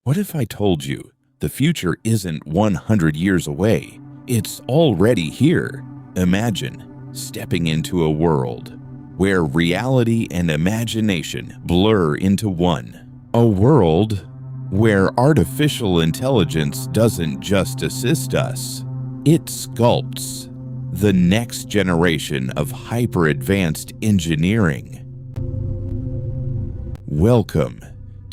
What if I told you the future isn't 100 years away? It's already here. Imagine stepping into a world where reality and imagination blur into one. A world where artificial intelligence doesn't just assist us, it sculpts the next generation of hyper-advanced engineering. Welcome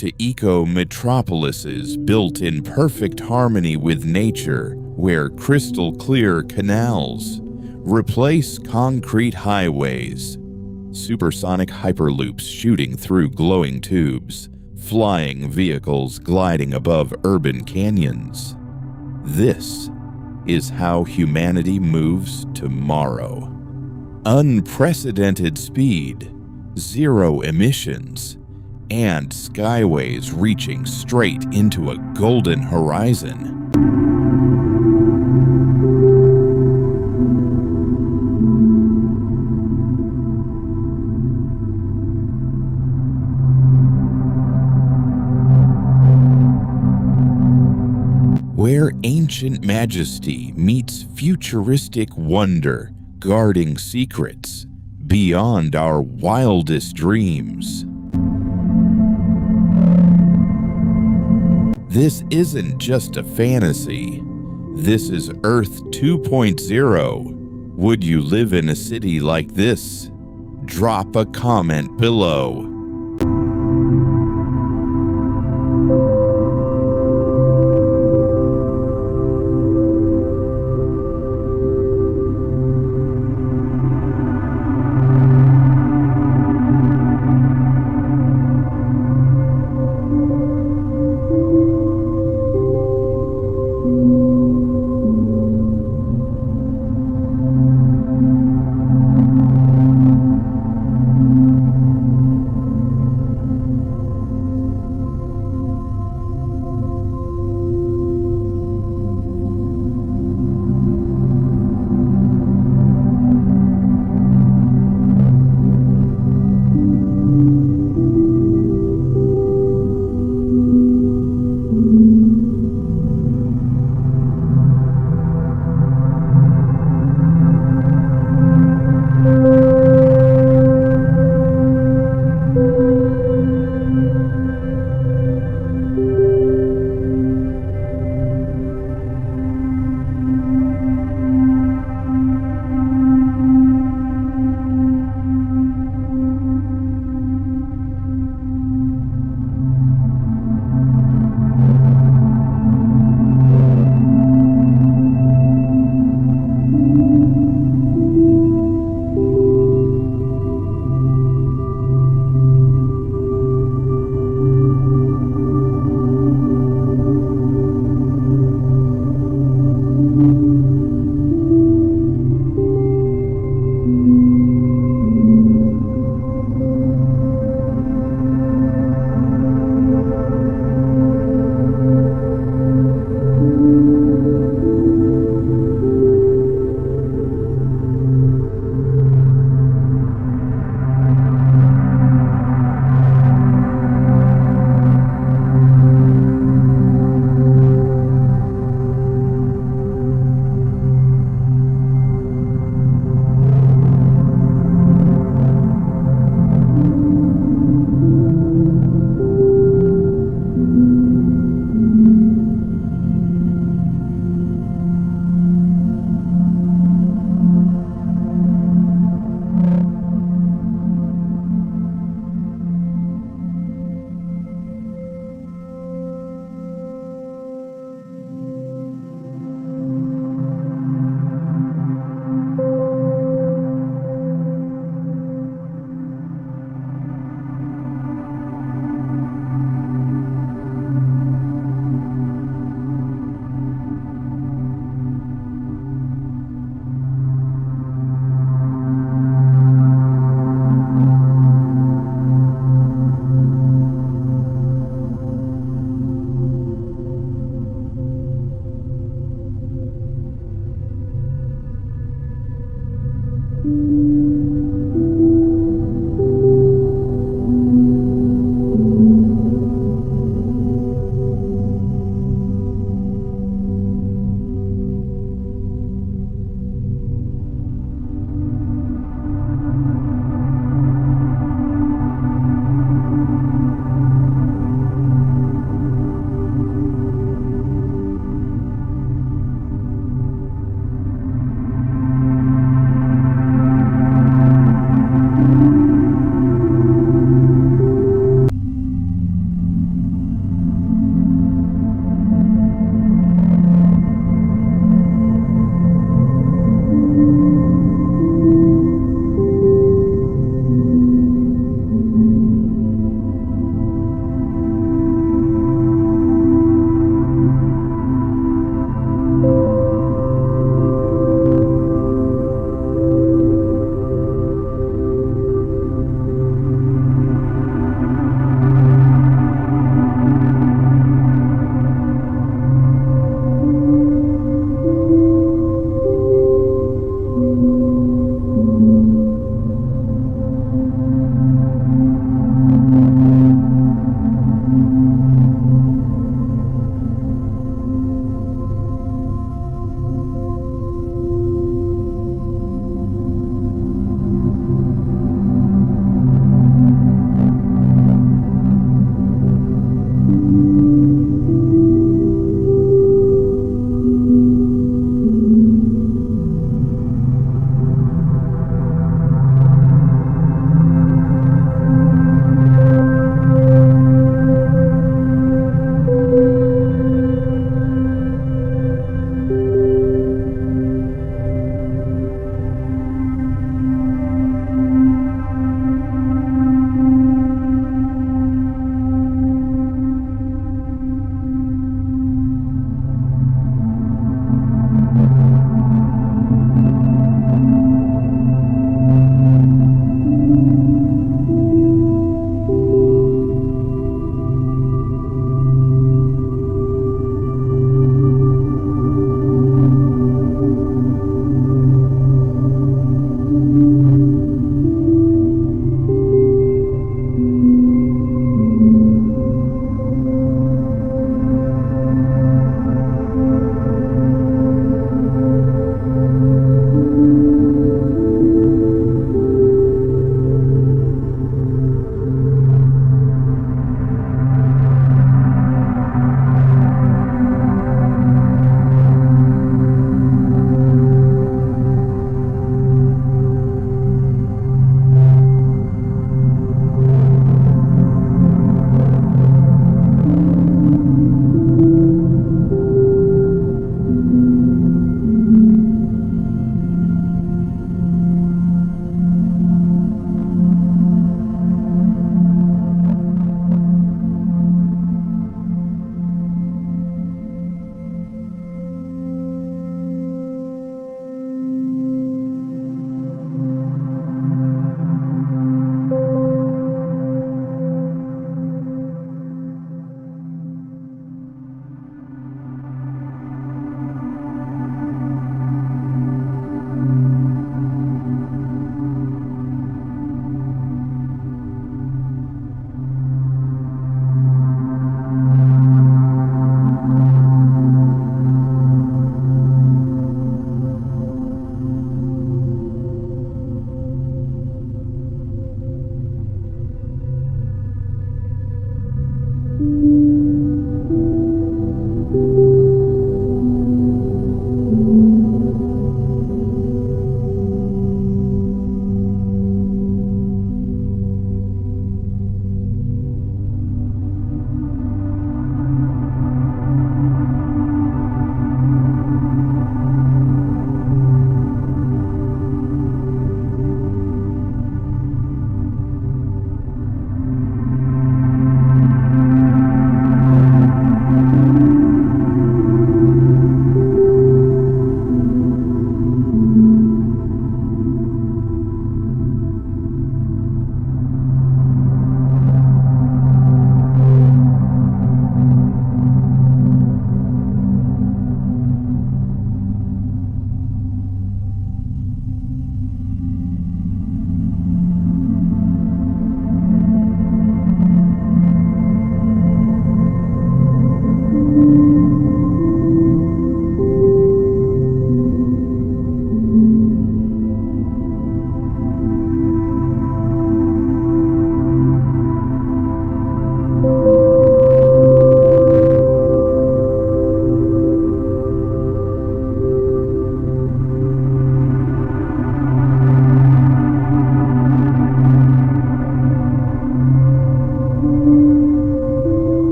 to metropolises built in perfect harmony with nature, where crystal clear canals replace concrete highways, supersonic hyperloops shooting through glowing tubes, flying vehicles gliding above urban canyons. This is how humanity moves tomorrow. Unprecedented speed, zero emissions, and skyways reaching straight into a golden horizon. Where ancient majesty meets futuristic wonder, guarding secrets beyond our wildest dreams. This isn't just a fantasy. This is Earth 2.0. Would you live in a city like this? Drop a comment below.